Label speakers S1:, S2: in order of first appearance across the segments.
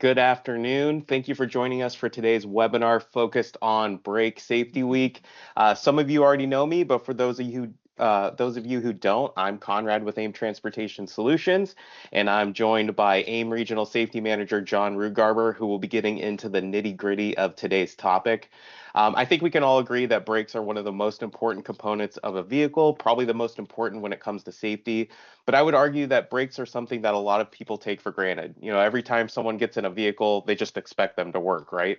S1: Good afternoon. Thank you for joining us for today's webinar focused on Brake Safety Week. Some of you already know me, but for those of you who don't, I'm Conrad with AIM Transportation Solutions, and I'm joined by AIM Regional Safety Manager John Rugarber, who will be getting into the nitty-gritty of today's topic. I think we can all agree that brakes are one of the most important components of a vehicle, probably the most important when it comes to safety. But I would argue that brakes are something that a lot of people take for granted. You know, every time someone gets in a vehicle, they just expect them to work, right?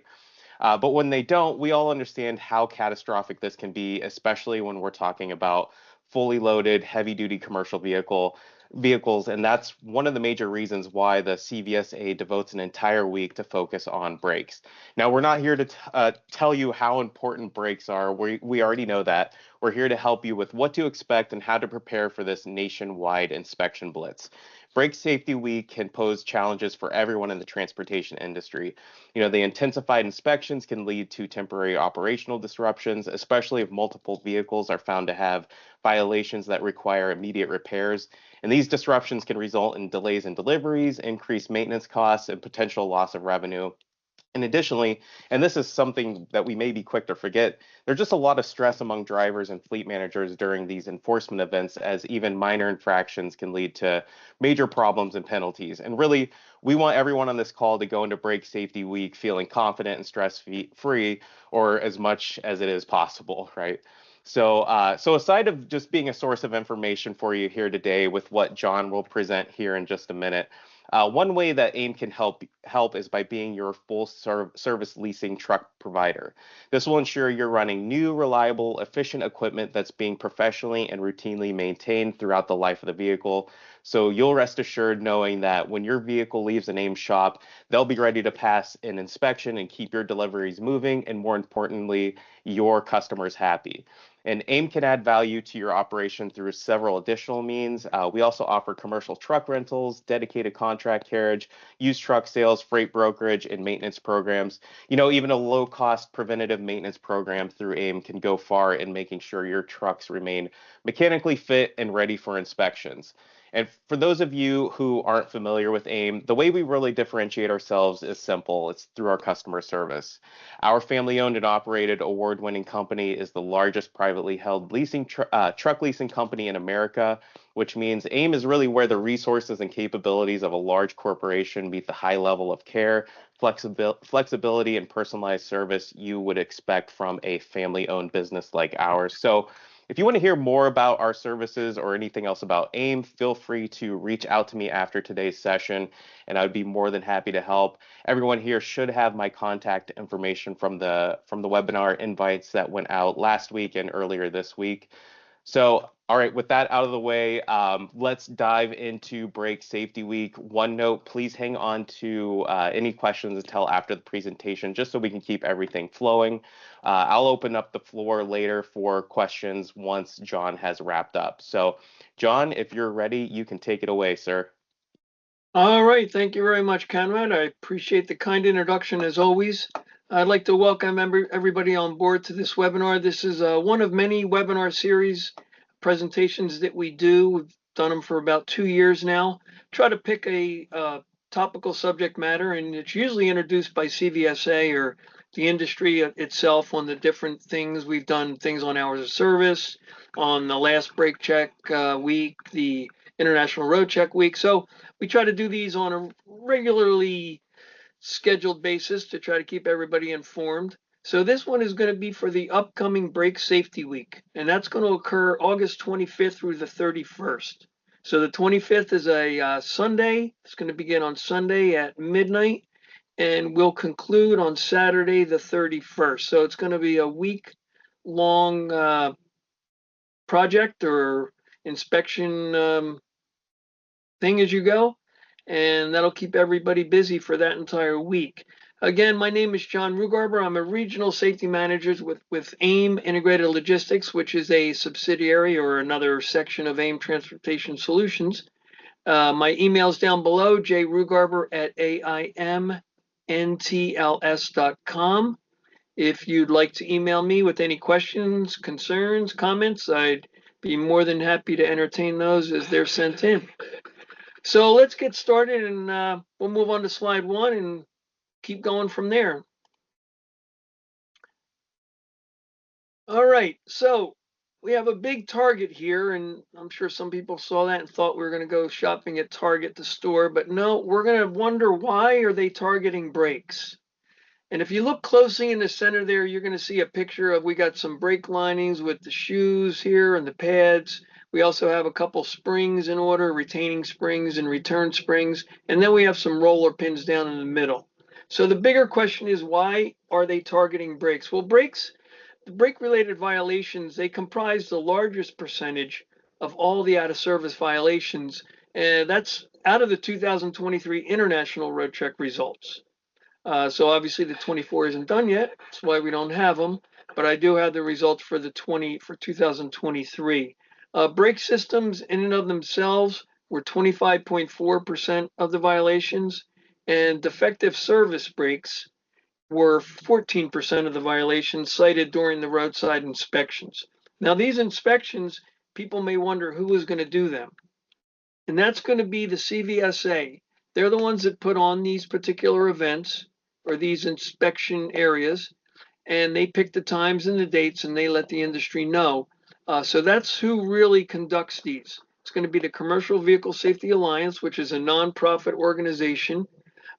S1: But when they don't, we all understand how catastrophic this can be, especially when we're talking about fully loaded, heavy-duty commercial vehicles, and that's one of the major reasons why the CVSA devotes an entire week to focus on brakes. Now, we're not here to tell you how important brakes are. We already know that. We're here to help you with what to expect and how to prepare for this nationwide inspection blitz. Brake Safety Week can pose challenges for everyone in the transportation industry. You know, the intensified inspections can lead to temporary operational disruptions, especially if multiple vehicles are found to have violations that require immediate repairs. And these disruptions can result in delays in deliveries, increased maintenance costs, and potential loss of revenue. And additionally, and this is something that we may be quick to forget, there's just a lot of stress among drivers and fleet managers during these enforcement events, as even minor infractions can lead to major problems and penalties. And really, we want everyone on this call to go into Brake Safety Week feeling confident and stress-free, or as much as it is possible, right? So aside of just being a source of information for you here today with what John will present here in just a minute, one way that AIM can help is by being your full service leasing truck provider. This will ensure you're running new, reliable, efficient equipment that's being professionally and routinely maintained throughout the life of the vehicle. So you'll rest assured knowing that when your vehicle leaves an AIM shop, they'll be ready to pass an inspection and keep your deliveries moving, and more importantly, your customers happy. And AIM can add value to your operation through several additional means. We also offer commercial truck rentals, dedicated contract carriage, used truck sales, freight brokerage, and maintenance programs. You know, even a low-cost preventative maintenance program through AIM can go far in making sure your trucks remain mechanically fit and ready for inspections. And for those of you who aren't familiar with AIM, the way we really differentiate ourselves is simple. It's through our customer service. Our family-owned and operated award-winning company is the largest privately held truck leasing company in America, which means AIM is really where the resources and capabilities of a large corporation meet the high level of care, flexibility, and personalized service you would expect from a family-owned business like ours. So if you want to hear more about our services or anything else about AIM, feel free to reach out to me after today's session, and I'd be more than happy to help. Everyone here should have my contact information from the webinar invites that went out last week and earlier this week. So, all right, with that out of the way, let's dive into Brake Safety Week. One note, please hang on to any questions until after the presentation, just so we can keep everything flowing. I'll open up the floor later for questions once John has wrapped up. So, John, if you're ready, you can take it away, sir.
S2: All right, thank you very much, Conrad. I appreciate the kind introduction as always. I'd like to welcome everybody on board to this webinar. This is one of many webinar series presentations that we do. We've done them for about 2 years now. Try to pick a topical subject matter, and it's usually introduced by CVSA or the industry itself on the different things. We've done things on hours of service, on the last brake check week, the International Road Check Week. So we try to do these on a regularly scheduled basis to try to keep everybody informed. So this one is going to be for the upcoming Brake Safety Week, and that's going to occur August 25th through the 31st. So the 25th is a Sunday. It's going to begin on Sunday at midnight, and we'll conclude on Saturday the 31st. So it's going to be a week-long project or inspection thing as you go, and that'll keep everybody busy for that entire week. Again, my name is John Rugarber. I'm a regional safety manager with AIM Integrated Logistics, which is a subsidiary or another section of AIM Transportation Solutions. My email's down below, jrugarber@aimntls.com. If you'd like to email me with any questions, concerns, comments, I'd be more than happy to entertain those as they're sent in. So let's get started, and we'll move on to slide one, and keep going from there. All right, so we have a big Target here, and I'm sure some people saw that and thought we were going to go shopping at Target, the store, but no, we're going to wonder, why are they targeting brakes? And if you look closely in the center there, you're going to see a picture of, we got some brake linings with the shoes here and the pads. We also have a couple springs in order, retaining springs and return springs. And then we have some roller pins down in the middle. So the bigger question is, why are they targeting brakes? Well, the brake-related violations, they comprise the largest percentage of all the out-of-service violations. And that's out of the 2023 International Road Check results. So obviously the 24 isn't done yet. That's why we don't have them. But I do have the results for the 2023. Brake systems in and of themselves were 25.4% of the violations, and defective service brakes were 14% of the violations cited during the roadside inspections. Now, these inspections, people may wonder who is going to do them. And that's going to be the CVSA. They're the ones that put on these particular events or these inspection areas, and they pick the times and the dates, and they let the industry know. So that's who really conducts these. It's going to be the Commercial Vehicle Safety Alliance, which is a nonprofit organization.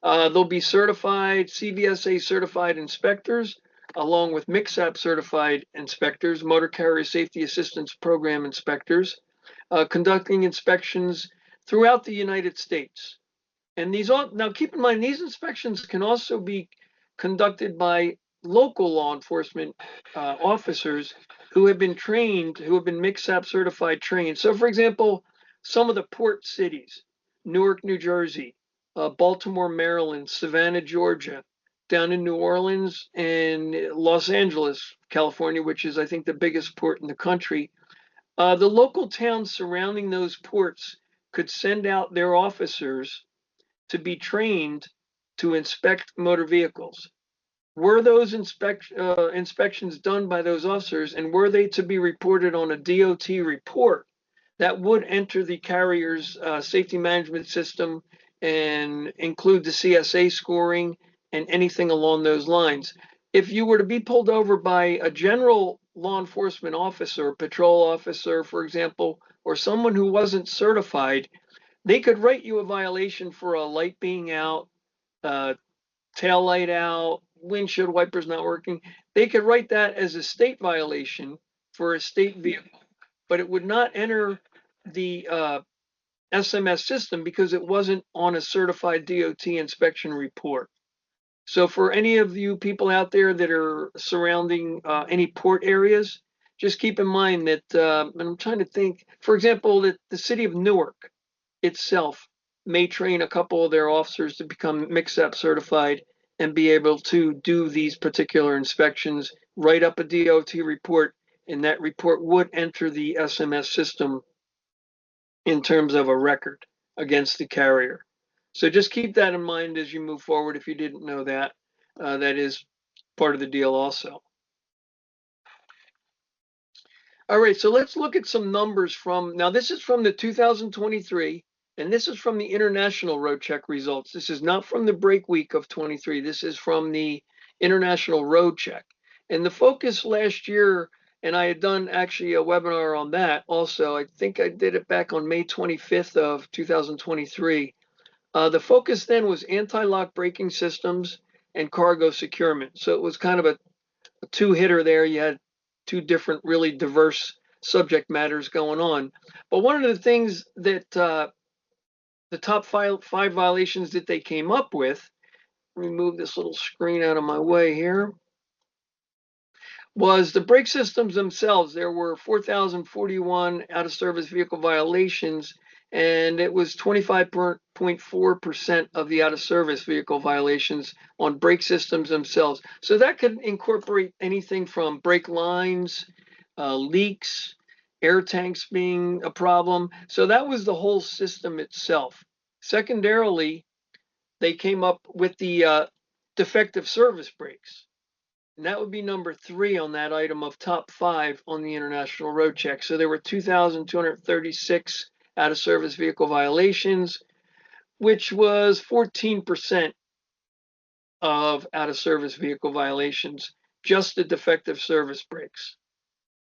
S2: They'll be certified, CVSA certified inspectors, along with MCSAP certified inspectors, Motor Carrier Safety Assistance Program inspectors, conducting inspections throughout the United States. And now keep in mind, these inspections can also be conducted by local law enforcement officers who have been trained, who have been MCSAP certified trained. So for example, some of the port cities, Newark, New Jersey, Baltimore, Maryland, Savannah, Georgia, down in New Orleans, and Los Angeles, California, which is, I think, the biggest port in the country. The local towns surrounding those ports could send out their officers to be trained to inspect motor vehicles. Were those inspections done by those officers, and were they to be reported on a DOT report that would enter the carrier's safety management system and include the CSA scoring and anything along those lines? If you were to be pulled over by a general law enforcement officer, patrol officer, for example, or someone who wasn't certified, they could write you a violation for a light being out, tail light out, windshield wipers not working. They could write that as a state violation for a state vehicle, but it would not enter the SMS system because it wasn't on a certified DOT inspection report. So for any of you people out there that are surrounding any port areas, just keep in mind that, and I'm trying to think, for example, that the city of Newark itself may train a couple of their officers to become MCSAP certified and be able to do these particular inspections, write up a DOT report, and that report would enter the SMS system in terms of a record against the carrier. So just keep that in mind as you move forward. If you didn't know that, that is part of the deal also. All right, so let's look at some numbers from, now this is from the 2023, and this is from the International Road Check results. This is not from the break week of 23. This is from the International Road Check. And the focus last year, and I had done actually a webinar on that also. I think I did it back on May 25th of 2023. The focus then was anti-lock braking systems and cargo securement. So it was kind of a two-hitter there. You had two different, really diverse subject matters going on. But one of the things that the top five violations that they came up with, let me move this little screen out of my way here, was the brake systems themselves. There were 4,041 out of service vehicle violations, and it was 25.4% of the out of service vehicle violations on brake systems themselves. So that could incorporate anything from brake lines, leaks, air tanks being a problem. So that was the whole system itself. Secondarily, they came up with the defective service brakes. And that would be number 3 on that item of top 5 on the International Road Check. So there were 2,236 out of service vehicle violations, which was 14% of out-of-service vehicle violations, just the defective service brakes.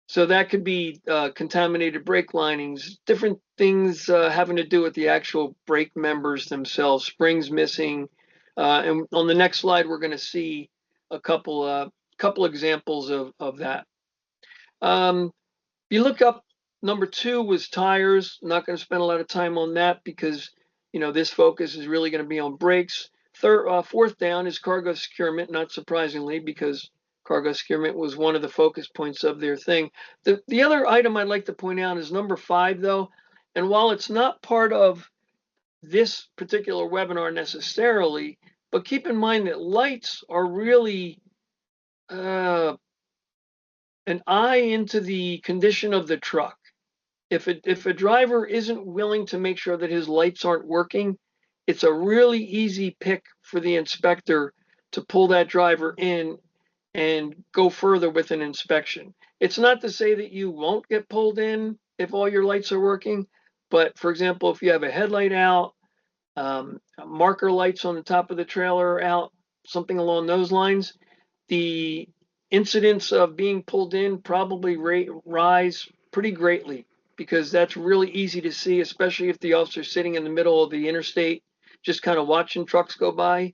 S2: So that could be contaminated brake linings, different things having to do with the actual brake members themselves, springs missing. And on the next slide, we're going to see a couple examples of that. You look up, number 2 was tires. I'm not going to spend a lot of time on that because this focus is really going to be on brakes. Fourth down is cargo securement, not surprisingly, because cargo securement was one of the focus points of their thing. The other item I'd like to point out is number 5, though. And while it's not part of this particular webinar necessarily, but keep in mind that lights are really an eye into the condition of the truck. If a driver isn't willing to make sure that his lights aren't working, it's a really easy pick for the inspector to pull that driver in and go further with an inspection. It's not to say that you won't get pulled in if all your lights are working, but for example, if you have a headlight out, marker lights on the top of the trailer out, something along those lines, the incidence of being pulled in probably rise pretty greatly, because that's really easy to see, especially if the officer's sitting in the middle of the interstate, just kind of watching trucks go by,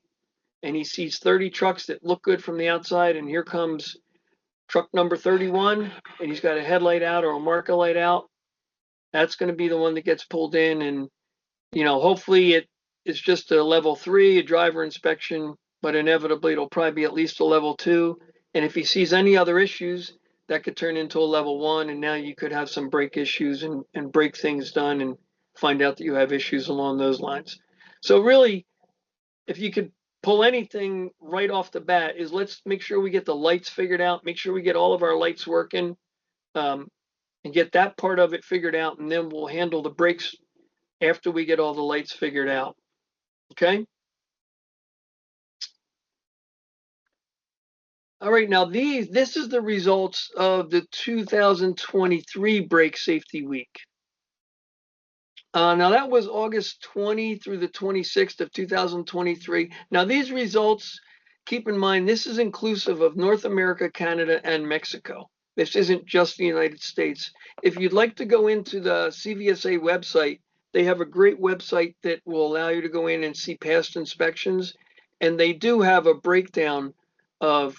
S2: and he sees 30 trucks that look good from the outside, and here comes truck number 31, and he's got a headlight out or a marker light out. That's going to be the one that gets pulled in, and hopefully it's just a level 3, a driver inspection, but inevitably it'll probably be at least a level 2. And if he sees any other issues, that could turn into a level 1, and now you could have some brake issues and break things done and find out that you have issues along those lines. So really, if you could pull anything right off the bat, is let's make sure we get the lights figured out, make sure we get all of our lights working, and get that part of it figured out, and then we'll handle the brakes after we get all the lights figured out. Okay. All right, now this is the results of the 2023 Brake Safety Week. Now that was August 20 through the 26th of 2023. Now these results, keep in mind, this is inclusive of North America, Canada, and Mexico. This isn't just the United States. If you'd like to go into the CVSA website, they have a great website that will allow you to go in and see past inspections. And they do have a breakdown of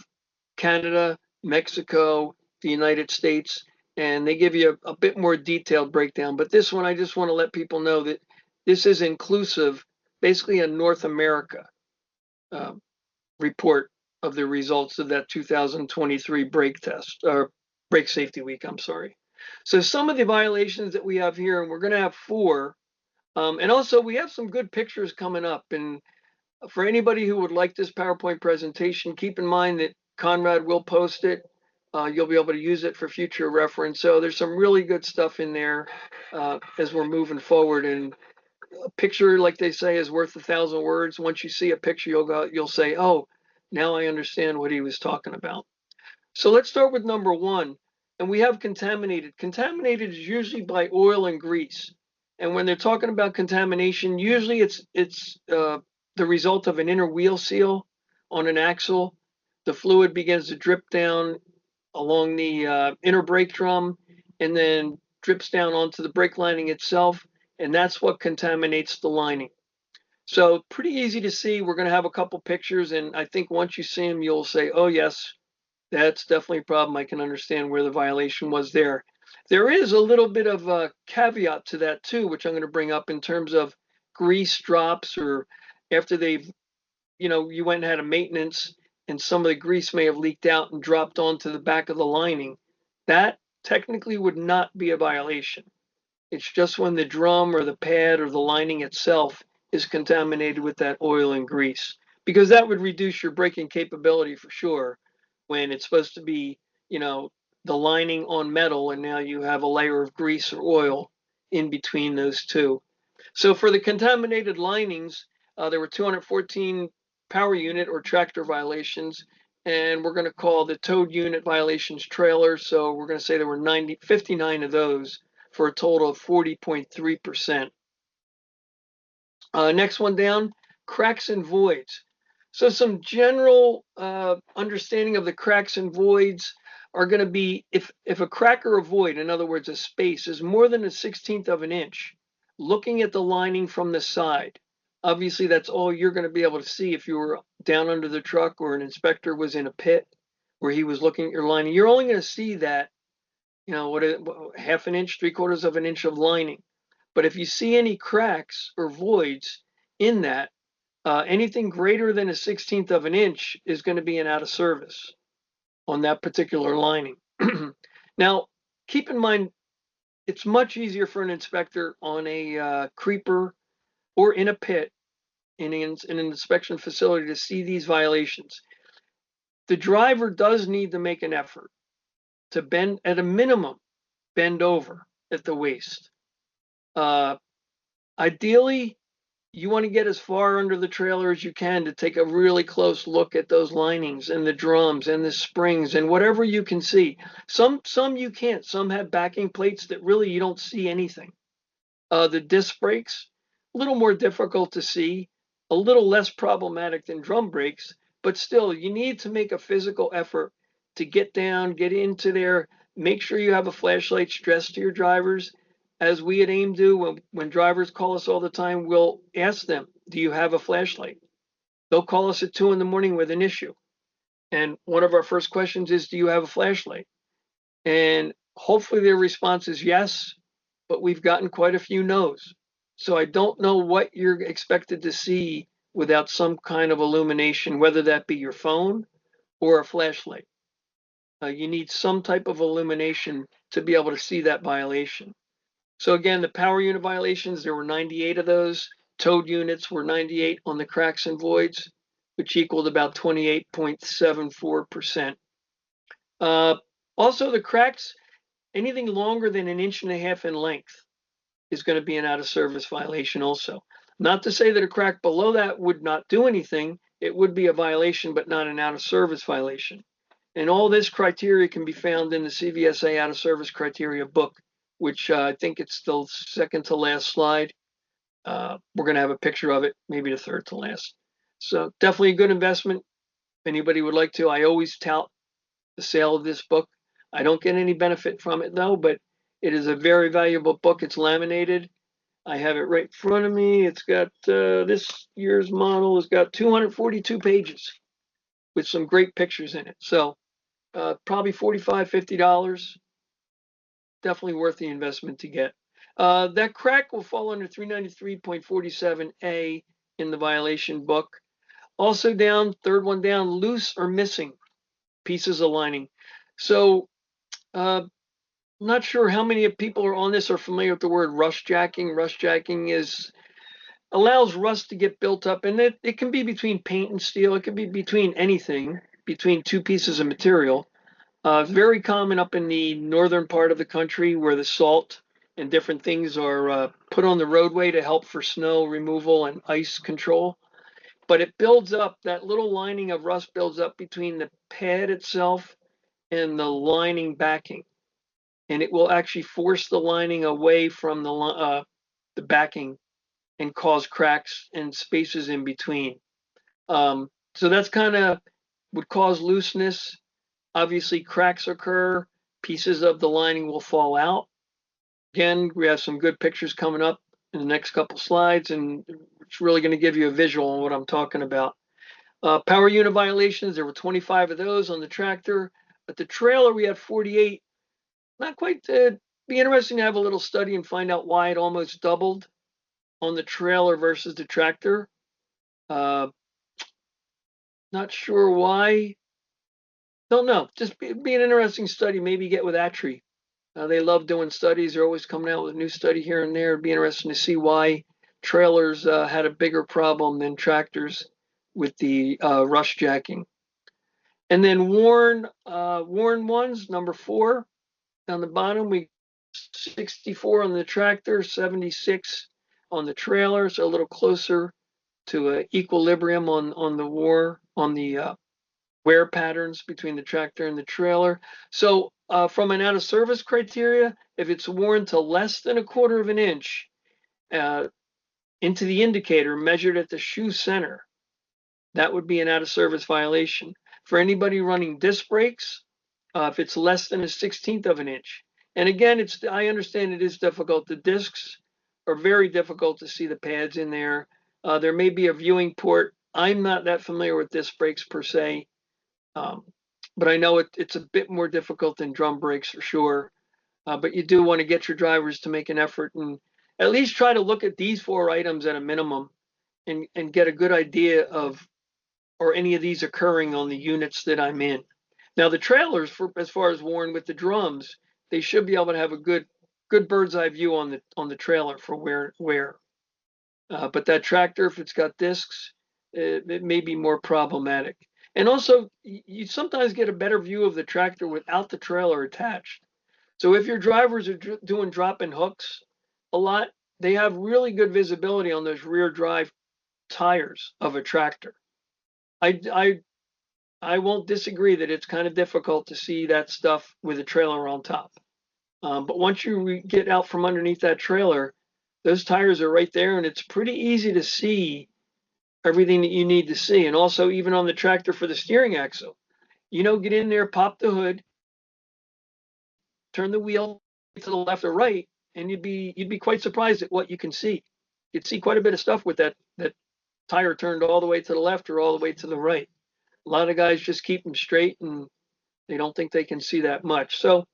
S2: Canada, Mexico, the United States, and they give you a bit more detailed breakdown. But this one, I just want to let people know that this is inclusive, basically a North America report of the results of that 2023 brake test, or brake safety week, I'm sorry. So some of the violations that we have here, and we're going to have 4, and also we have some good pictures coming up. And for anybody who would like this PowerPoint presentation, keep in mind that Conrad will post it. You'll be able to use it for future reference. So there's some really good stuff in there as we're moving forward. And a picture, like they say, is worth 1,000 words. Once you see a picture, you'll say, "Oh, now I understand what he was talking about." So let's start with number 1. And we have contaminated. Contaminated is usually by oil and grease. And when they're talking about contamination, usually it's the result of an inner wheel seal on an axle. The fluid begins to drip down along the inner brake drum and then drips down onto the brake lining itself. And that's what contaminates the lining. So pretty easy to see. We're going to have a couple pictures. And I think once you see them, you'll say, "Oh, yes, that's definitely a problem. I can understand where the violation was there." There is a little bit of a caveat to that too, which I'm going to bring up in terms of grease drops, or after they've, you went and had a maintenance and some of the grease may have leaked out and dropped onto the back of the lining. That technically would not be a violation. It's just when the drum or the pad or the lining itself is contaminated with that oil and grease, because that would reduce your braking capability for sure, when it's supposed to be, the lining on metal, and now you have a layer of grease or oil in between those two. So for the contaminated linings, there were 214 power unit or tractor violations, and we're going to call the towed unit violations trailer. So we're going to say there were 59 of those for a total of 40.3%. Next one down, cracks and voids. So some general understanding of the cracks and voids are going to be if a crack or a void, in other words, a space, is more than a 16th of an inch, looking at the lining from the side, obviously that's all you're going to be able to see if you were down under the truck or an inspector was in a pit where he was looking at your lining. You're only going to see that, half an inch, 3/4 of an inch of lining. But if you see any cracks or voids in that, anything greater than a 16th of an inch is going to be an out of service on that particular lining. Now, keep in mind, it's much easier for an inspector on a creeper or in a pit in an inspection facility to see these violations. The driver does need to make an effort to bend, at a minimum, bend over at the waist. Uh, Ideally, you want to get as far under the trailer as you can to take a really close look at those linings and the drums and the springs and whatever you can see. Some you can't. Some have backing plates that really you don't see anything. The disc brakes, a little more difficult to see, a little less problematic than drum brakes, but still you need to make a physical effort to get down, get into there, make sure you have a flashlight stressed to your drivers. As we at AIM do, when drivers call us all the time, we'll ask them, do you have a flashlight? They'll call us at 2 in the morning with an issue. And one of our first questions is, do you have a flashlight? And hopefully their response is yes, but we've gotten quite a few no's. So I don't know what you're expected to see without some kind of illumination, whether that be your phone or a flashlight. You need some type of illumination to be able to see that violation. So again, the power unit violations, there were 98 of those. Towed units were 98 on the cracks and voids, which equaled about 28.74%. Also, the cracks, anything longer than an inch and a half in length is going to be an out of service violation also. Not to say that a crack below that would not do anything. It would be a violation, but not an out of service violation. And all this criteria can be found in the CVSA out of service criteria book, which I think it's the second to last slide. We're going to have a picture of it, maybe the third to last. So definitely a good investment. If anybody would like to, I always tout the sale of this book. I don't get any benefit from it though, but it is a very valuable book. It's laminated. I have it right in front of me. It's got this year's model has got 242 pages with some great pictures in it. So probably $45, $50. Definitely worth the investment to get. That crack will fall under 393.47A in the violation book. Also down, third one down, loose or missing pieces of lining. So not sure how many people are on this are familiar with the word rust jacking. Rust jacking allows rust to get built up, and it can be between paint and steel. It can be between anything, between two pieces of material. Very common up in the northern part of the country where the salt and different things are put on the roadway to help for snow removal and ice control. But it builds up, that little lining of rust builds up between the pad itself and the lining backing. And it will actually force the lining away from the backing and cause cracks and spaces in between. So that's kind of would cause looseness. Obviously, cracks occur, pieces of the lining will fall out. Again, we have some good pictures coming up in the next couple slides, and it's really going to give you a visual on what I'm talking about. Power unit violations, there were 25 of those on the tractor. At the trailer, we had 48. Not quite, be interesting to have a little study and find out why it almost doubled on the trailer versus the tractor. Not sure why. Don't know. Just be an interesting study. Maybe get with ATRI. They love doing studies. They're always coming out with a new study here and there. It'd be interesting to see why trailers had a bigger problem than tractors with the rust jacking. And then worn ones, number 4 down the bottom. We 64 on the tractor, 76 on the trailer, so a little closer to equilibrium on the wear patterns between the tractor and the trailer. So from an out of service criteria, if it's worn to less than 1/4 of an inch into the indicator measured at the shoe center, that would be an out of service violation. For anybody running disc brakes, if it's less than a 16th of an inch. And again, I understand it is difficult. The discs are very difficult to see the pads in there. There may be a viewing port. I'm not that familiar with disc brakes per se, um, but I know it's a bit more difficult than drum brakes for sure. But you do want to get your drivers to make an effort and at least try to look at these four items at a minimum and get a good idea of, or any of these occurring on the units that I'm in. Now the trailers, for as far as worn with the drums, they should be able to have a good bird's eye view on the trailer for where. But that tractor, if it's got discs, it may be more problematic. And also, you sometimes get a better view of the tractor without the trailer attached. So if your drivers are doing drop in hooks a lot, they have really good visibility on those rear drive tires of a tractor. I, I I won't disagree that it's kind of difficult to see that stuff with a trailer on top. But once you get out from underneath that trailer, those tires are right there, and it's pretty easy to see everything that you need to see. And also, even on the tractor for the steering axle, get in there, pop the hood, turn the wheel to the left or right, and you'd be quite surprised at what you can see. You'd see quite a bit of stuff with that tire turned all the way to the left or all the way to the right. A lot of guys just keep them straight and they don't think they can see that much. So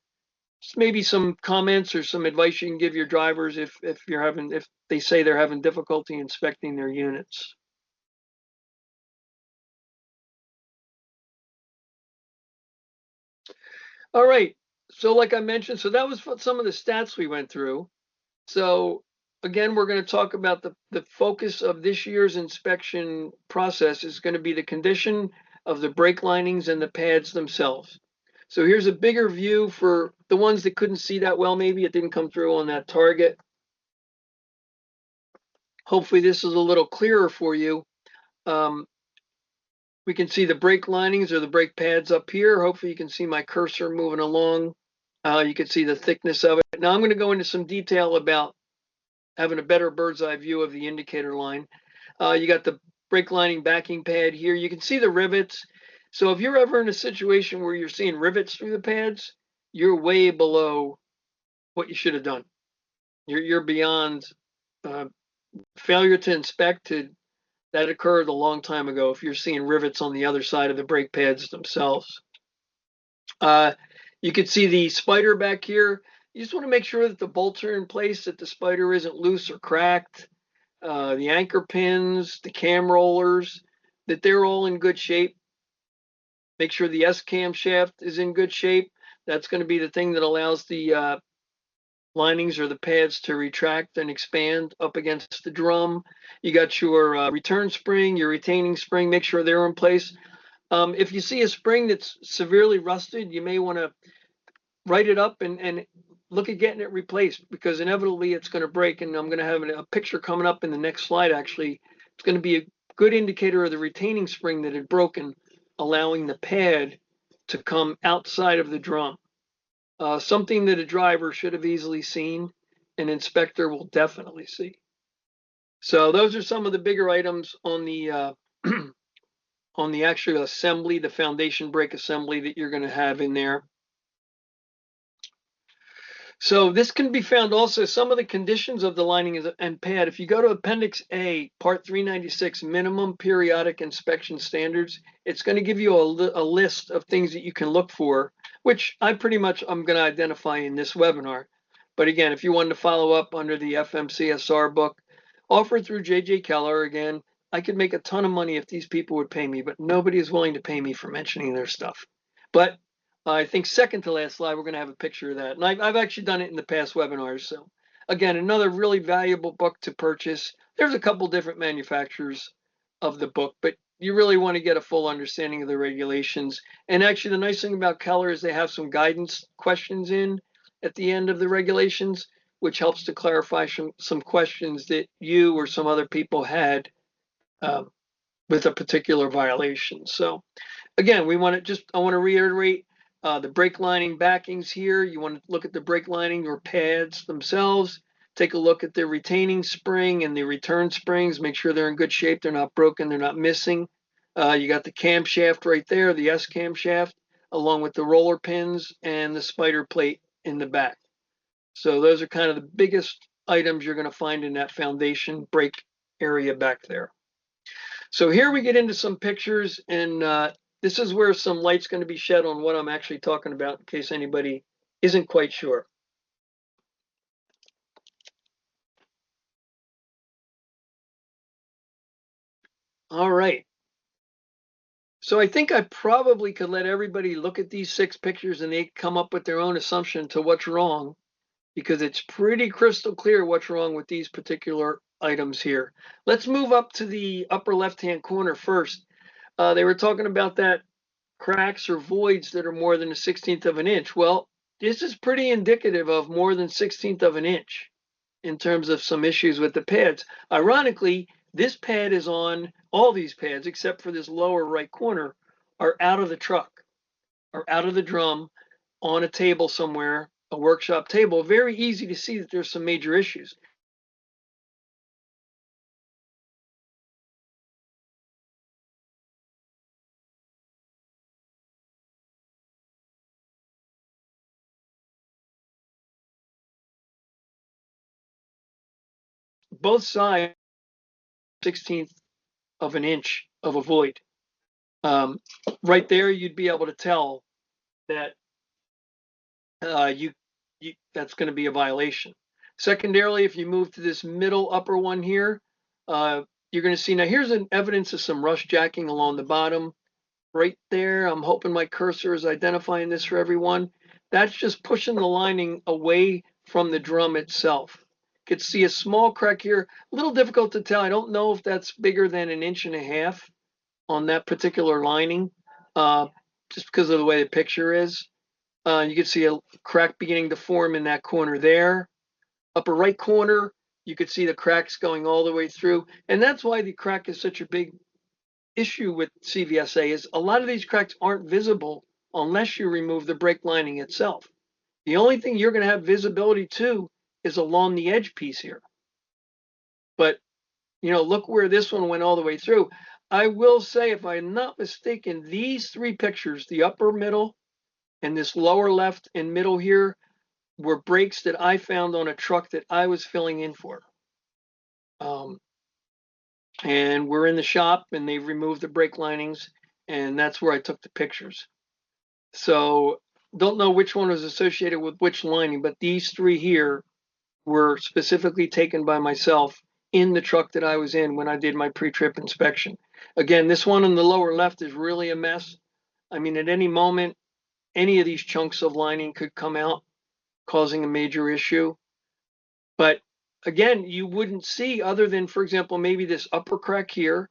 S2: maybe some comments or some advice you can give your drivers if they say they're having difficulty inspecting their units. All right. So like I mentioned, so that was some of the stats we went through. So again, we're going to talk about the focus of this year's inspection process is going to be the condition of the brake linings and the pads themselves. So here's a bigger view for the ones that couldn't see that well. Maybe it didn't come through on that target. Hopefully this is a little clearer for you. Um, we can see the brake linings or the brake pads up here. Hopefully you can see my cursor moving along. You can see the thickness of it. Now I'm going to go into some detail about having a better bird's eye view of the indicator line. You got the brake lining backing pad here. You can see the rivets. So if you're ever in a situation where you're seeing rivets through the pads, you're way below what you should have done. You're beyond uh, failure to inspect. That occurred a long time ago if you're seeing rivets on the other side of the brake pads themselves. You can see the spider back here. You just want to make sure that the bolts are in place, that the spider isn't loose or cracked. The anchor pins, the cam rollers, that they're all in good shape. Make sure the S camshaft is in good shape. That's going to be the thing that allows the linings or the pads to retract and expand up against the drum. You got your return spring, your retaining spring, make sure they're in place. If you see a spring that's severely rusted, you may want to write it up and look at getting it replaced because inevitably it's going to break. And I'm going to have a picture coming up in the next slide. Actually, it's going to be a good indicator of the retaining spring that had broken, allowing the pad to come outside of the drum. Something that a driver should have easily seen, an inspector will definitely see. So those are some of the bigger items on the on the actual assembly, the foundation brake assembly that you're going to have in there. So this can be found also some of the conditions of the lining and pad. If you go to Appendix A, Part 396, Minimum Periodic Inspection Standards, it's going to give you a list of things that you can look for, which I pretty much I'm going to identify in this webinar. But again, if you wanted to follow up under the FMCSR book, offered through J.J. Keller, again, I could make a ton of money if these people would pay me, but nobody is willing to pay me for mentioning their stuff. But I think second to last slide, we're going to have a picture of that. And I've actually done it in the past webinars. So again, another really valuable book to purchase. There's a couple different manufacturers of the book, but you really want to get a full understanding of the regulations. And actually, the nice thing about Keller is they have some guidance questions in at the end of the regulations, which helps to clarify some questions that you or some other people had with a particular violation. So again, I want to reiterate the brake lining backings here. You want to look at the brake lining or pads themselves. Take a look at the retaining spring and the return springs. Make sure they're in good shape. They're not broken. They're not missing. You got the camshaft right there, the S camshaft, along with the roller pins and the spider plate in the back. So those are kind of the biggest items you're going to find in that foundation brake area back there. So here we get into some pictures, and this is where some light's going to be shed on what I'm actually talking about in case anybody isn't quite sure. All right. So I think I probably could let everybody look at these 6 pictures and they come up with their own assumption to what's wrong, because it's pretty crystal clear what's wrong with these particular items here. Let's move up to the upper left-hand corner first. They were talking about that cracks or voids that are more than a 16th of an inch. Well, this is pretty indicative of more than 16th of an inch in terms of some issues with the pads. Ironically, this pad is on, all these pads except for this lower right corner are out of the truck, are out of the drum, on a table somewhere, a workshop table. Very easy to see that there's some major issues. Both sides, 16th of an inch of a void. Right there, you'd be able to tell that you that's going to be a violation. Secondarily, if you move to this middle upper one here, you're going to see, now here's an evidence of some rust jacking along the bottom right there. I'm hoping my cursor is identifying this for everyone. That's just pushing the lining away from the drum itself. You could see a small crack here, a little difficult to tell. I don't know if that's bigger than 1.5 inches on that particular lining, just because of the way the picture is. You can see a crack beginning to form in that corner there. Upper right corner, you could see the cracks going all the way through. And that's why the crack is such a big issue with CVSA, is a lot of these cracks aren't visible unless you remove the brake lining itself. The only thing you're going to have visibility to is along the edge piece here. But, look where this one went all the way through. I will say, if I'm not mistaken, these 3 pictures, the upper middle and this lower left and middle here, were brakes that I found on a truck that I was filling in for. And we're in the shop and they've removed the brake linings, and that's where I took the pictures. So don't know which one was associated with which lining, but these 3 here were specifically taken by myself in the truck that I was in when I did my pre-trip inspection. Again, this one on the lower left is really a mess. I mean, at any moment, any of these chunks of lining could come out, causing a major issue. But again, you wouldn't see, other than, for example, maybe this upper crack here,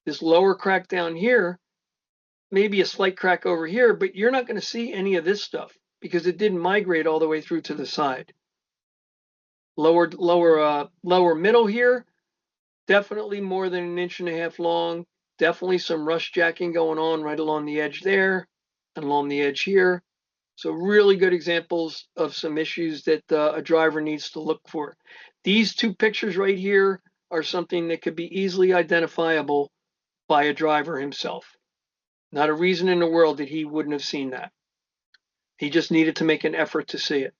S2: this lower crack down here, maybe a slight crack over here, but you're not going to see any of this stuff because it didn't migrate all the way through to the side. Lower middle here, definitely more than 1.5 inches long. Definitely some rust jacking going on right along the edge there and along the edge here. So really good examples of some issues that a driver needs to look for. These 2 pictures right here are something that could be easily identifiable by a driver himself. Not a reason in the world that he wouldn't have seen that. He just needed to make an effort to see it.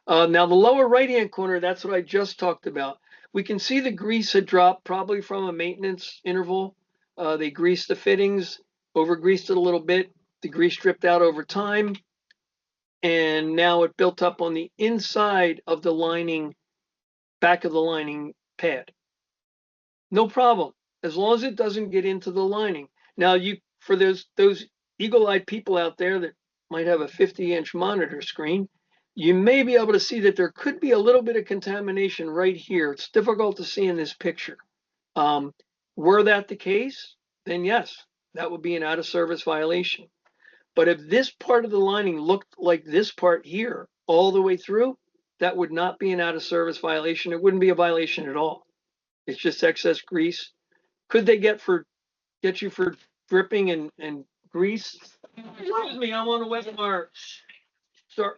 S2: Now the lower right-hand corner, that's what I just talked about. We can see the grease had dropped probably from a maintenance interval. They greased the fittings, over-greased it a little bit. The grease dripped out over time, and now it built up on the inside of the lining, back of the lining pad. No problem, as long as it doesn't get into the lining. Now, for those eagle-eyed people out there that might have a 50-inch monitor screen, you may be able to see that there could be a little bit of contamination right here. It's difficult to see in this picture. Were that the case, then yes, that would be an out-of-service violation. But if this part of the lining looked like this part here all the way through, that would not be an out-of-service violation. It wouldn't be a violation at all. It's just excess grease. Could they get you for dripping and grease? Excuse me, I'm on a webinar. Sorry.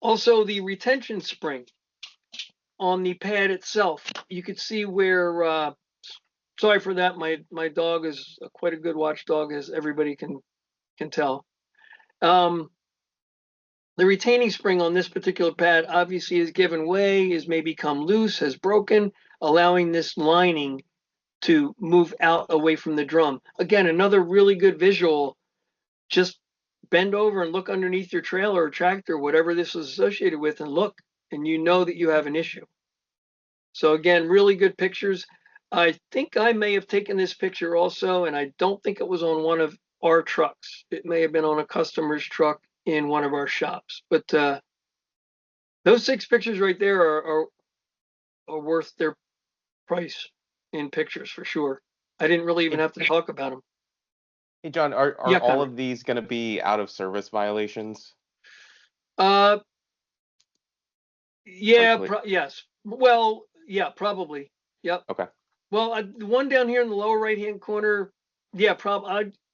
S2: Also, the retention spring on the pad itself, you could see where sorry for that. My dog is quite a good watchdog, as everybody can tell. The retaining spring on this particular pad obviously has given way, may become loose, has broken, allowing this lining to move out away from the drum. Again, another really good visual. Just bend over and look underneath your trailer or tractor, whatever this is associated with, and look, and you know that you have an issue. So again, really good pictures. I think I may have taken this picture also, and I don't think it was on one of our trucks. It may have been on a customer's truck in one of our shops. But those 6 pictures right there are worth their price in pictures for sure. I didn't really even
S1: Hey,
S2: have to talk about them.
S1: hey John, are
S2: Yeah,
S1: all
S2: Conrad.
S1: of these going to be out of service violations?
S2: Uh, yeah,
S1: Likely.
S2: yes. Well, yeah, probably. Yep.
S1: Okay.
S2: Well, the one down here in the lower right-hand corner, yeah,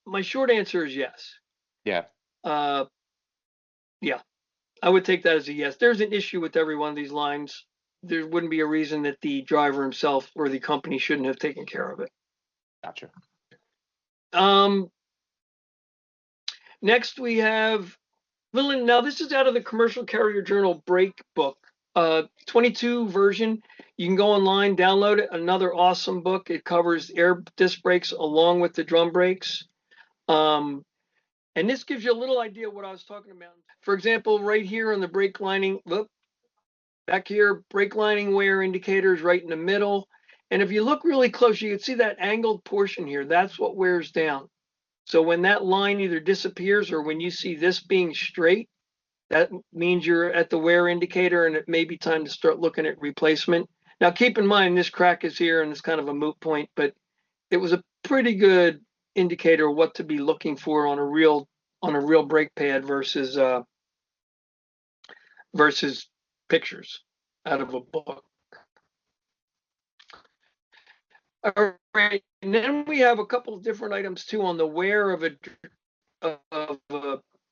S2: my short answer is yes.
S1: Yeah.
S2: Uh, yeah, I would take that as a yes. There's an issue with every one of these lines. There wouldn't be a reason that the driver himself or the company shouldn't have taken care of it.
S1: Gotcha.
S2: Um, Next we have now this is out of the Commercial Carrier Journal Brake book, 22 version. You can go online, download it. Another awesome book. It covers air disc brakes along with the drum brakes. And this gives you a little idea of what I was talking about. For example, right here on the brake lining, look, back here, brake lining wear indicators right in the middle. And if you look really close, you can see that angled portion here. That's what wears down. So when that line either disappears or when you see this being straight, that means you're at the wear indicator and it may be time to start looking at replacement. Now, keep in mind, this crack is here and it's kind of a moot point, but it was a pretty good indicator of what to be looking for on a real brake pad versus pictures out of a book. All right, and then we have a couple of different items too on the wear of a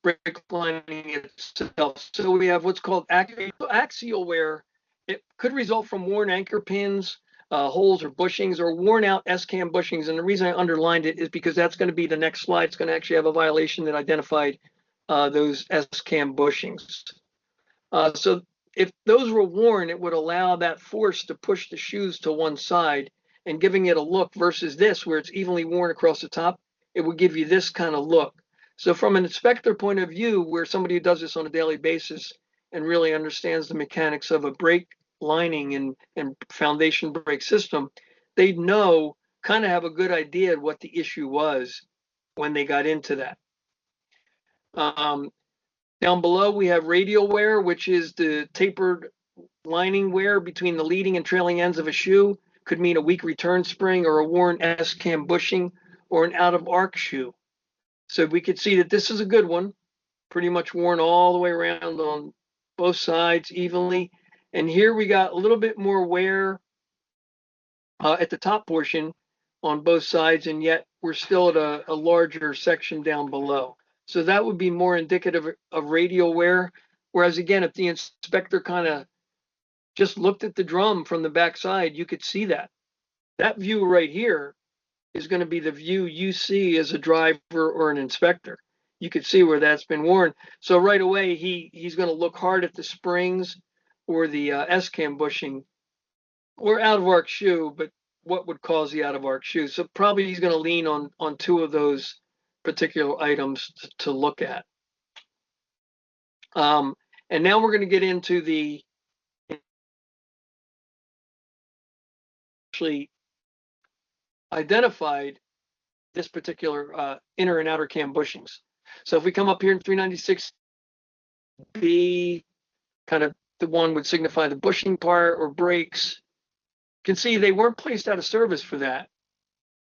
S2: brake lining itself. So we have what's called axial wear. It could result from worn anchor pins, holes or bushings, or worn out S-cam bushings. And the reason I underlined it is because that's going to be the next slide. It's going to actually have a violation that identified those S-cam bushings. So if those were worn, it would allow that force to push the shoes to one side and giving it a look versus this where it's evenly worn across the top. It would give you this kind of look. So from an inspector point of view, where somebody who does this on a daily basis and really understands the mechanics of a brake lining and foundation brake system, they'd know, kind of have a good idea of what the issue was when they got into that. Down below, we have radial wear, which is the tapered lining wear between the leading and trailing ends of a shoe. Could mean a weak return spring or a worn S-cam bushing or an out-of-arc shoe. So we could see that this is a good one, pretty much worn all the way around on both sides evenly. And here we got a little bit more wear at the top portion on both sides, and yet we're still at a larger section down below. So that would be more indicative of radial wear. Whereas again, if the inspector kind of just looked at the drum from the backside, you could see that. That view right here is going to be the view you see as a driver or an inspector. You could see where that's been worn. So right away, he's going to look hard at the springs or the S-cam bushing or out-of-arc shoe, but what would cause the out-of-arc shoe? So probably he's going to lean on 2 of those particular items to look at. And now we're going to get into the actually identified this particular inner and outer cam bushings. So if we come up here in 396B, kind of the one would signify the bushing part or brakes, you can see they weren't placed out of service for that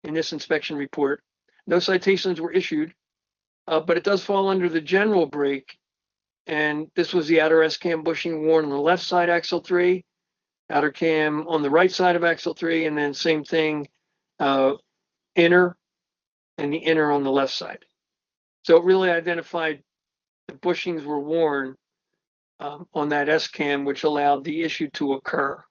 S2: in this inspection report. No citations were issued, but it does fall under the general brake. And this was the outer S-cam bushing worn on the left side axle 3, outer cam on the right side of axle 3, and then same thing, inner and the inner on the left side. So it really identified the bushings were worn on that S-cam, which allowed the issue to occur.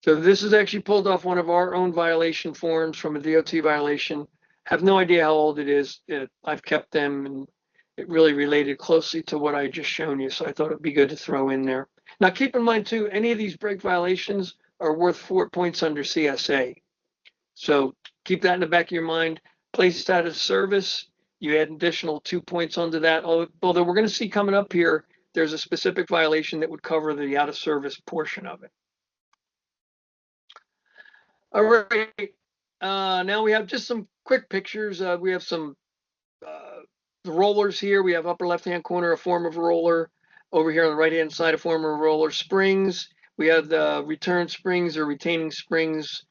S2: So this is actually pulled off one of our own violation forms from a DOT violation. Have no idea how old it is. I've kept them, and it really related closely to what I just shown you. So I thought it'd be good to throw in there. Now keep in mind too, any of these brake violations are worth 4 points under CSA. So keep that in the back of your mind. Placed out of service, you add additional 2 points onto that. Although we're going to see coming up here, there's a specific violation that would cover the out of service portion of it. All right. Now we have just some quick pictures. We have some the rollers here. We have upper left-hand corner, a form of roller. Over here on the right-hand side, a form of roller. Springs. We have the return springs or retaining springs,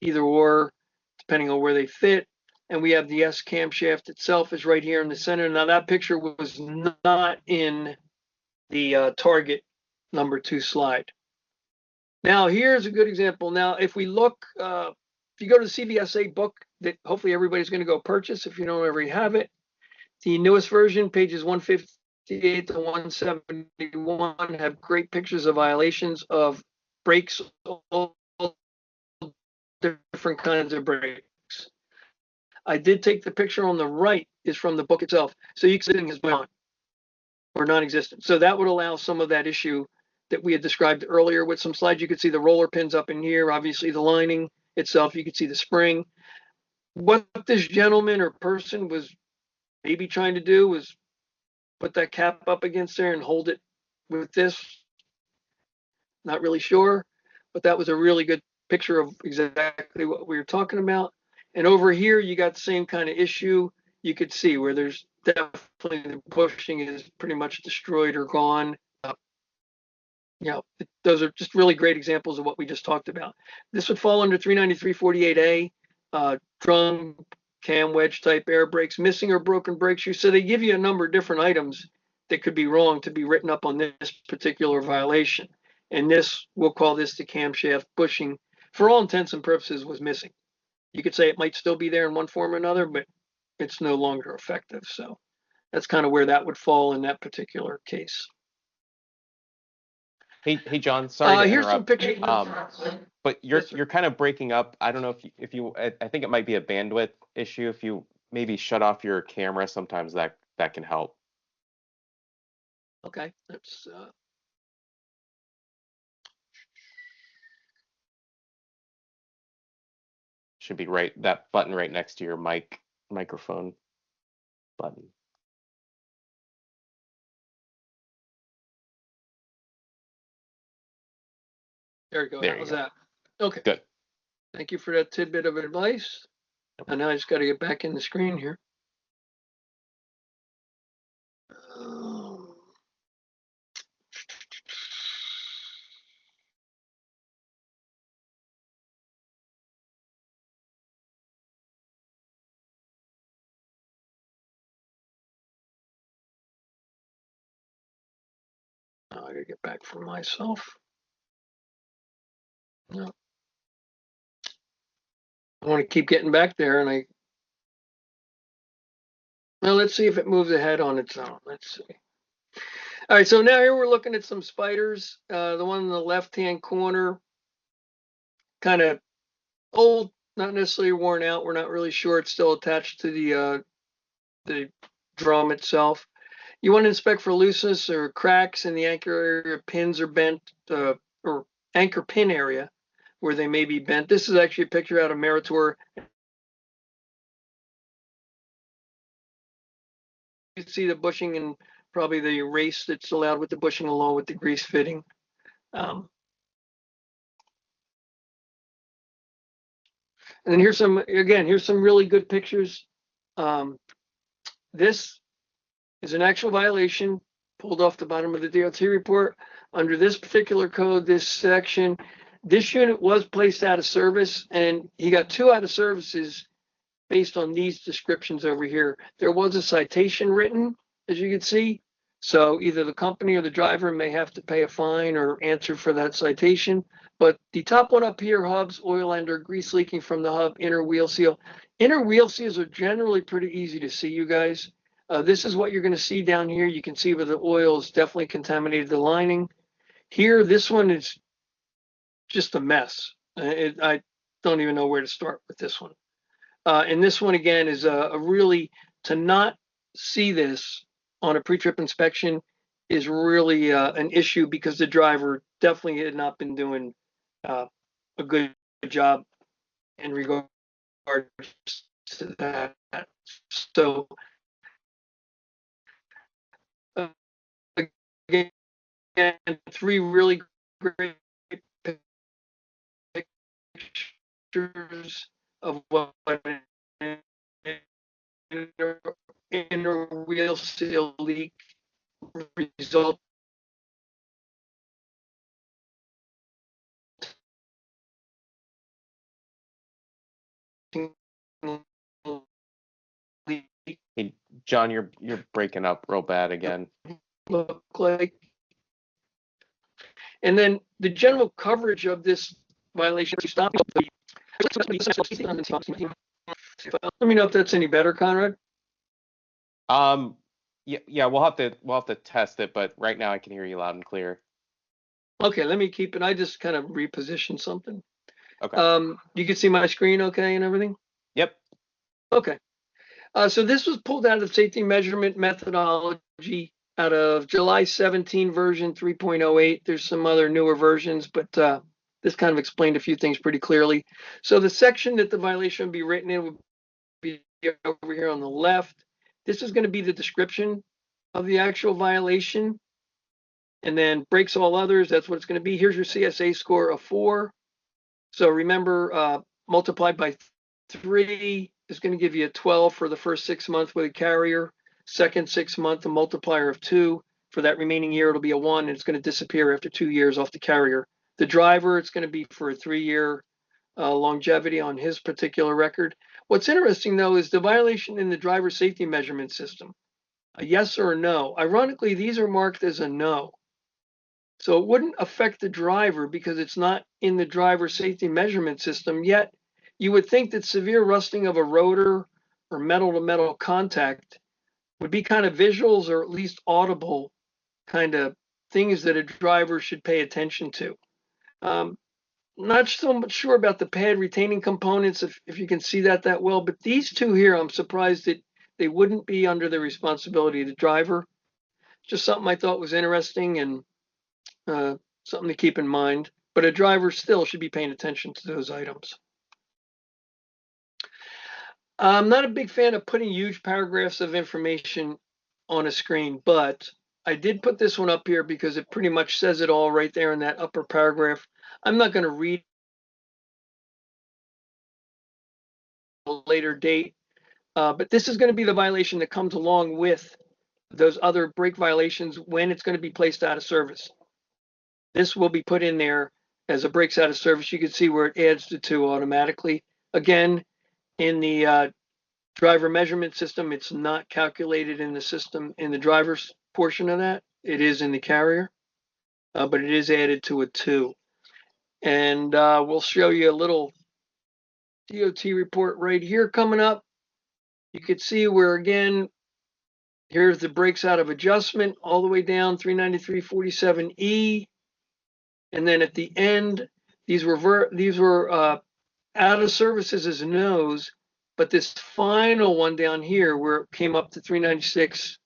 S2: either or, depending on where they fit. And we have the S camshaft itself is right here in the center. Now that picture was not in the target number 2 slide. Now here's a good example. Now if we look, if you go to the CVSA book that hopefully everybody's going to go purchase if you don't already have it, the newest version, pages 158 to 171, have great pictures of violations of brakes, all different kinds of brakes. I did take the picture on the right is from the book itself. So you can see is gone or non-existent. So that would allow some of that issue that we had described earlier with some slides. You could see the roller pins up in here, obviously the lining itself, you could see the spring. What this gentleman or person was maybe trying to do was put that cap up against there and hold it with this. Not really sure, but that was a really good picture of exactly what we were talking about. And over here, you got the same kind of issue. You could see where there's definitely the bushing is pretty much destroyed or gone. Those are just really great examples of what we just talked about. This would fall under 39348A, drum, cam wedge type air brakes, missing or broken brake shoes. So they give you a number of different items that could be wrong to be written up on this particular violation. And this, we'll call this the camshaft bushing, for all intents and purposes, was missing. You could say it might still be there in one form or another, but it's no longer effective. So that's kind of where that would fall in that particular case.
S1: Hey, John. Sorry to
S2: here's some
S1: interrupt.
S2: pictures.
S1: But you're kind of breaking up. I don't know if you I think it might be a bandwidth issue. If you maybe shut off your camera, sometimes that can help.
S2: Okay, that's
S1: Should be that button right next to your microphone button.
S2: there you go.
S1: There
S2: That
S1: you
S2: was
S1: go.
S2: that. Okay.
S1: Good.
S2: Thank you for that tidbit of advice. And now I just got to get back in the screen here. Now I got to get back for myself. No. I want to keep getting back there, and well, let's see if it moves ahead on its own. Let's see. All right, so now here we're looking at some spiders. The one in the left-hand corner, kind of old, not necessarily worn out. We're not really sure. It's still attached to the drum itself. You want to inspect for looseness or cracks in the anchor area, pins are bent, or anchor pin area where they may be bent. This is actually a picture out of Meritor. You see the bushing and probably the race that's allowed with the bushing along with the grease fitting. And then here's some really good pictures. This is an actual violation pulled off the bottom of the DOT report. Under this particular code, this section, this unit was placed out of service, and he got 2 out of services based on these descriptions over here. There was a citation written, as you can see. So either the company or the driver may have to pay a fine or answer for that citation. But the top one up here, hubs, oil and or grease leaking from the hub, inner wheel seal. Inner wheel seals are generally pretty easy to see, you guys. This is what you're going to see down here. You can see where the oil is definitely contaminated the lining. Here, this one is just a mess. I don't even know where to start with this one. And this one again is a really, to not see this on a pre-trip inspection is really an issue because the driver definitely had not been doing a good job in regards to that. So uh, again, three really great pictures of what an inner wheel seal leak resulting leak
S1: Hey, John, you're breaking up real bad again.
S2: look like. And then the general coverage of this violation. Let me know if that's any better, Conrad.
S1: Um, yeah, we'll have to test it, but right now I can hear you loud and clear.
S2: Okay, let me keep it. I just kind of repositioned something.
S1: Okay.
S2: You can see my screen okay and everything?
S1: Yep.
S2: Okay. So this was pulled out of safety measurement methodology out of July 17 version 3.08. There's some other newer versions, but this kind of explained a few things pretty clearly. So the section that the violation would be written in would be over here on the left. This is going to be the description of the actual violation. And then breaks all others, that's what it's going to be. Here's your CSA score of 4. So remember, multiplied by 3 is going to give you a 12 for the first 6 months with a carrier. Second 6 month, a multiplier of 2. For that remaining year, it'll be a 1, and it's going to disappear after 2 years off the carrier. The driver, it's going to be for a 3-year longevity on his particular record. What's interesting, though, is the violation in the driver safety measurement system. A yes or a no. Ironically, these are marked as a no. So it wouldn't affect the driver because it's not in the driver safety measurement system. Yet you would think that severe rusting of a rotor or metal to metal contact would be kind of visuals or at least audible kind of things that a driver should pay attention to. Not so much sure about the pad retaining components, if you can see that well, but these two here, I'm surprised that they wouldn't be under the responsibility of the driver. Just something I thought was interesting and uh, something to keep in mind. But a driver still should be paying attention to those items. I'm not a big fan of putting huge paragraphs of information on a screen, but I did put this one up here because it pretty much says it all right there in that upper paragraph. I'm not going to read a later date, but this is going to be the violation that comes along with those other brake violations when it's going to be placed out of service. This will be put in there as a brakes out of service. You can see where it adds the 2 automatically. Again, in the driver measurement system, it's not calculated in the system in the driver's portion of that. It is in the carrier, but it is added to a 2. And we'll show you a little DOT report right here coming up. You can see where, again, here's the brakes out of adjustment all the way down 393.47E. And then at the end, these were out of services as no's, but this final one down here where it came up to 396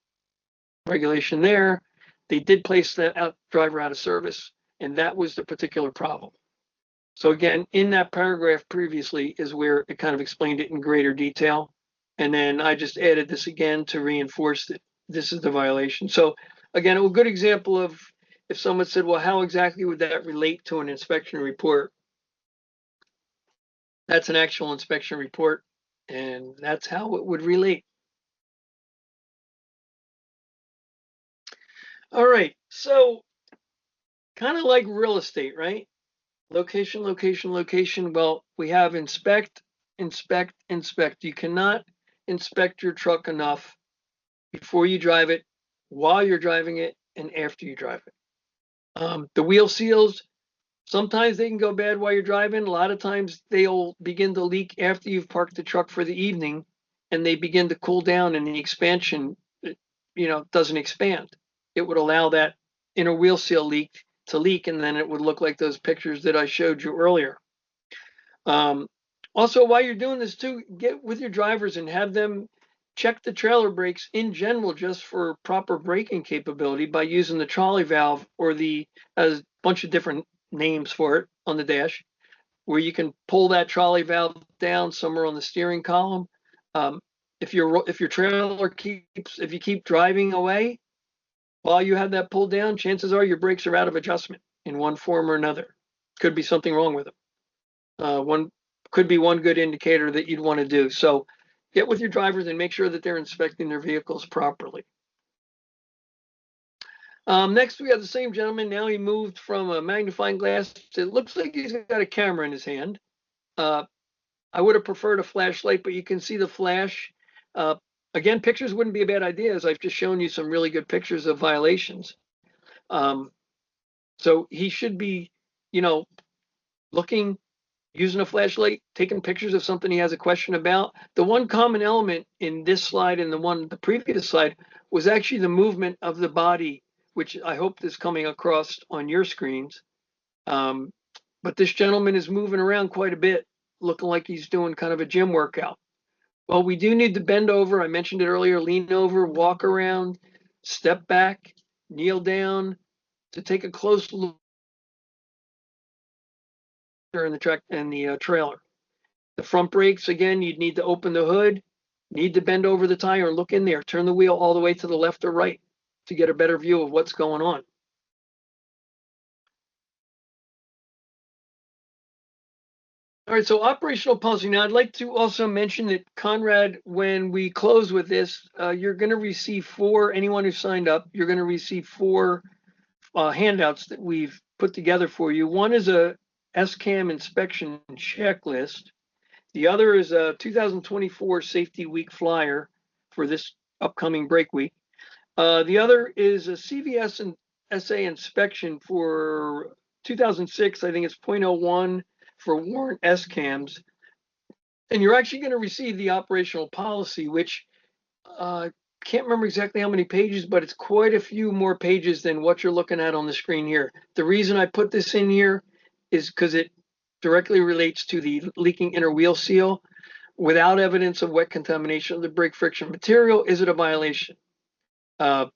S2: regulation there, they did place that driver out of service, and that was the particular problem. So again, in that paragraph previously is where it kind of explained it in greater detail. And then I just added this again to reinforce that this is the violation. So again, a good example of if someone said, well, how exactly would that relate to an inspection report? That's an actual inspection report, and that's how it would relate. All right, so kind of like real estate, right? Location, location, location. Well, we have inspect, inspect, inspect. You cannot inspect your truck enough before you drive it, while you're driving it, and after you drive it. The wheel seals, sometimes they can go bad while you're driving. A lot of times they'll begin to leak after you've parked the truck for the evening and they begin to cool down and the expansion, doesn't expand. It would allow that inner wheel seal leak to leak, and then it would look like those pictures that I showed you earlier. Also, while you're doing this too, get with your drivers and have them check the trailer brakes in general just for proper braking capability by using the trolley valve or the a bunch of different names for it on the dash, where you can pull that trolley valve down somewhere on the steering column. Um, if your trailer keeps if you keep driving away while you have that pulled down, chances are your brakes are out of adjustment in one form or another. Could be something wrong with them. One could be one good indicator that you'd want to do. So get with your drivers and make sure that they're inspecting their vehicles properly. Next, we have the same gentleman. Now he moved from a magnifying glass to, it looks like he's got a camera in his hand. I would have preferred a flashlight, but you can see the flash. Again, pictures wouldn't be a bad idea, as I've just shown you some really good pictures of violations. So he should be, looking, using a flashlight, taking pictures of something he has a question about. The one common element in this slide and the previous slide was actually the movement of the body, which I hope is coming across on your screens. But this gentleman is moving around quite a bit, looking like he's doing kind of a gym workout. Well, we do need to bend over. I mentioned it earlier, lean over, walk around, step back, kneel down to take a close look in the trailer. The front brakes, again, you'd need to open the hood, need to bend over the tire and look in there, turn the wheel all the way to the left or right to get a better view of what's going on. All right, so operational policy. Now, I'd like to also mention that, Conrad, when we close with this, you're going to receive anyone who signed up, you're going to receive four handouts that we've put together for you. One is a SCAM inspection checklist. The other is a 2024 Safety Week flyer for this upcoming break week. The other is a CVS and SA inspection for 2006. I think it's 0.01 for warrant SCAMs. And you're actually going to receive the operational policy, which can't remember exactly how many pages, but it's quite a few more pages than what you're looking at on the screen here. The reason I put this in here is because it directly relates to the leaking inner wheel seal. Without evidence of wet contamination of the brake friction material, is it a violation? And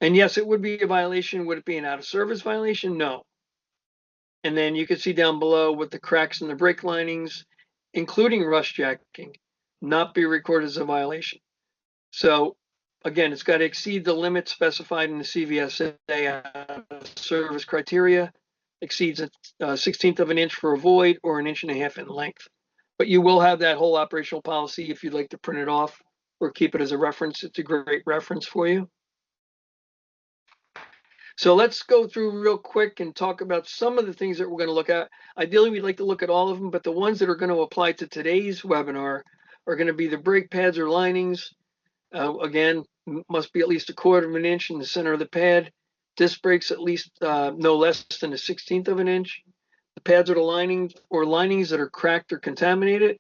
S2: yes, it would be a violation. Would it be an out of service violation? No. And then you can see down below with the cracks in the brake linings, including rust jacking, not be recorded as a violation. So again, it's got to exceed the limit specified in the CVSA service criteria, exceeds a 16th of an inch for a void or an 1.5 inches in length. But you will have that whole operational policy if you'd like to print it off or keep it as a reference. It's a great reference for you. So let's go through real quick and talk about some of the things that we're going to look at. Ideally, we'd like to look at all of them, but the ones that are going to apply to today's webinar are going to be the brake pads or linings. Again, must be at least 1/4 of an inch in the center of the pad. Disc brakes at least no less than a 16th of an inch. The pads are the linings that are cracked or contaminated.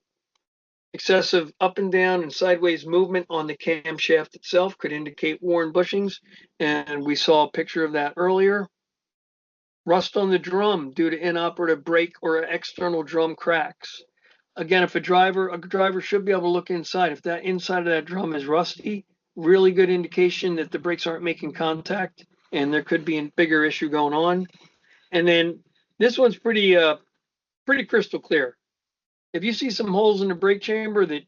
S2: Excessive up and down and sideways movement on the camshaft itself could indicate worn bushings, and we saw a picture of that earlier. Rust on the drum due to inoperative brake or external drum cracks. Again, if a driver should be able to look inside. If that inside of that drum is rusty, really good indication that the brakes aren't making contact and there could be a bigger issue going on. And then this one's pretty crystal clear. If you see some holes in the brake chamber that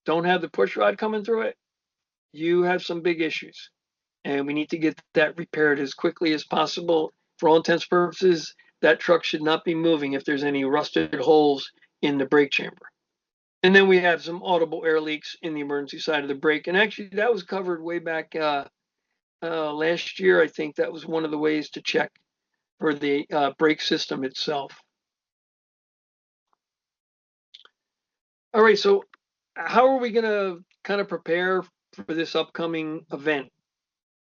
S2: don't have the push rod coming through it, you have some big issues. And we need to get that repaired as quickly as possible. For all intents and purposes, that truck should not be moving if there's any rusted holes in the brake chamber. And then we have some audible air leaks in the emergency side of the brake. And actually, that was covered way back last year. I think that was one of the ways to check for the brake system itself. All right, so how are we going to kind of prepare for this upcoming event?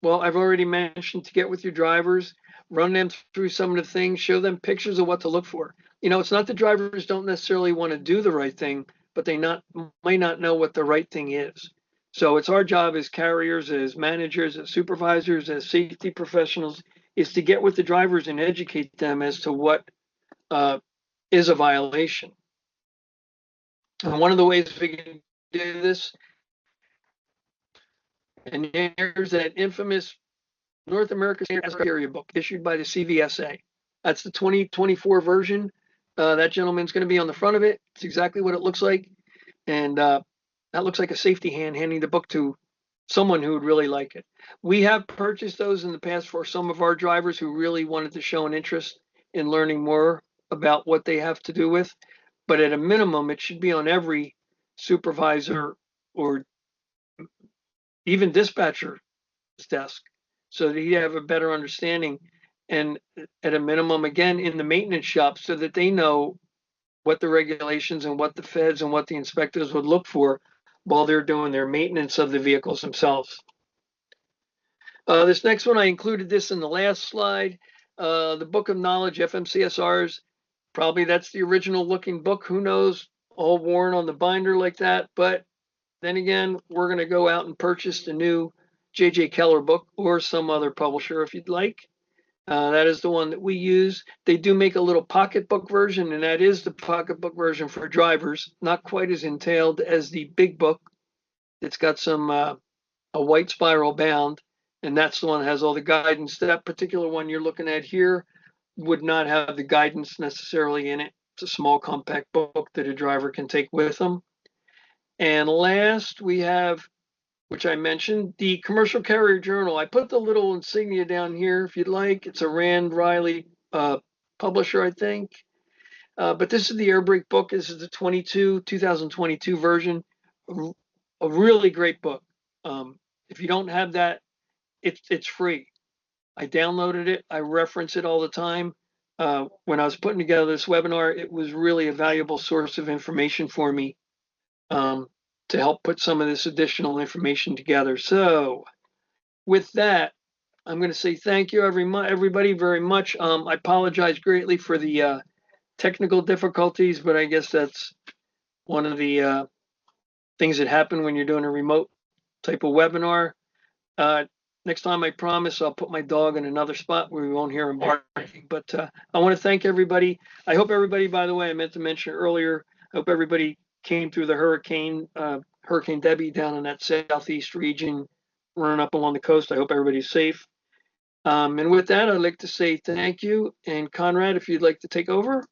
S2: Well, I've already mentioned to get with your drivers, run them through some of the things, show them pictures of what to look for. It's not that drivers don't necessarily want to do the right thing, but they might not know what the right thing is. So it's our job as carriers, as managers, as supervisors, as safety professionals, is to get with the drivers and educate them as to what is a violation. And one of the ways we can do this, and here's that infamous North America Standard Criteria book issued by the CVSA. That's the 2024 version. That gentleman's going to be on the front of it. It's exactly what it looks like. And that looks like a safety hand handing the book to someone who would really like it. We have purchased those in the past for some of our drivers who really wanted to show an interest in learning more about what they have to do with. But at a minimum, it should be on every supervisor or even dispatcher's desk so that you have a better understanding. And at a minimum, again, in the maintenance shop so that they know what the regulations and what the feds and what the inspectors would look for while they're doing their maintenance of the vehicles themselves. This next one, I included this in the last slide. The Book of Knowledge, FMCSRs. Probably that's the original looking book. Who knows? All worn on the binder like that. But then again, we're going to go out and purchase the new J.J. Keller book or some other publisher if you'd like. That is the one that we use. They do make a little pocketbook version, and that is the pocketbook version for drivers. Not quite as entailed as the big book. It's got some a white spiral bound, and that's the one that has all the guidance. That particular one you're looking at here would not have the guidance necessarily in it. It's a small compact book that a driver can take with them. And last, we have, which I mentioned, the Commercial Carrier Journal. I put the little insignia down here if you'd like. It's a Rand Riley publisher, I think. But this is the air brake book. This is the 2022 version. A really great book. If you don't have that, it's free. I downloaded it. I reference it all the time. When I was putting together this webinar, it was really a valuable source of information for me to help put some of this additional information together. So with that, I'm going to say thank you, everybody, very much. I apologize greatly for the technical difficulties, but I guess that's one of the things that happen when you're doing a remote type of webinar. Next time, I promise I'll put my dog in another spot where we won't hear him barking. But I want to thank everybody. I hope everybody, by the way, I meant to mention earlier, I hope everybody came through the Hurricane Debbie down in that southeast region, running up along the coast. I hope everybody's safe. And with that, I'd like to say thank you. And Conrad, if you'd like to take over.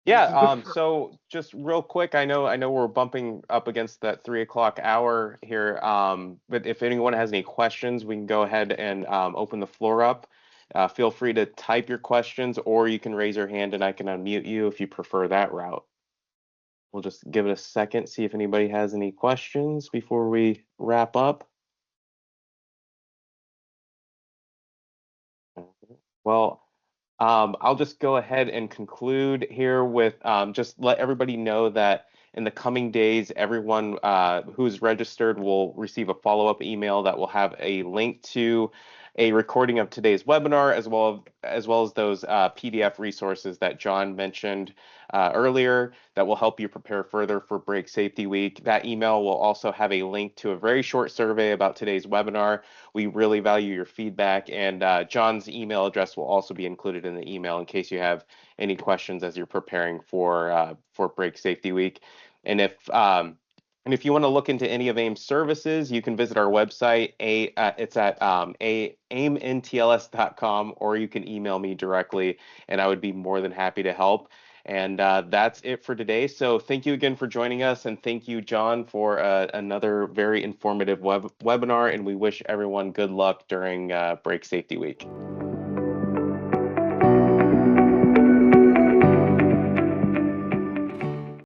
S1: Yeah, so just real quick, I know we're bumping up against that 3 o'clock hour here. But if anyone has any questions, we can go ahead and open the floor up. Feel free to type your questions, or you can raise your hand and I can unmute you if you prefer that route. We'll just give it a second, see if anybody has any questions before we wrap up. Well, I'll just go ahead and conclude here with just let everybody know that in the coming days, everyone who's registered will receive a follow-up email that will have a link to a recording of today's webinar, as well as those PDF resources that John mentioned earlier that will help you prepare further for Brake Safety Week. That email will also have a link to a very short survey about today's webinar. We really value your feedback, and John's email address will also be included in the email in case you have any questions as you're preparing for Brake Safety Week. And if you want to look into any of AIM's services, you can visit our website. It's at aimntls.com, or you can email me directly, and I would be more than happy to help. And that's it for today. So thank you again for joining us, and thank you, John, for another very informative webinar. And we wish everyone good luck during Brake Safety Week.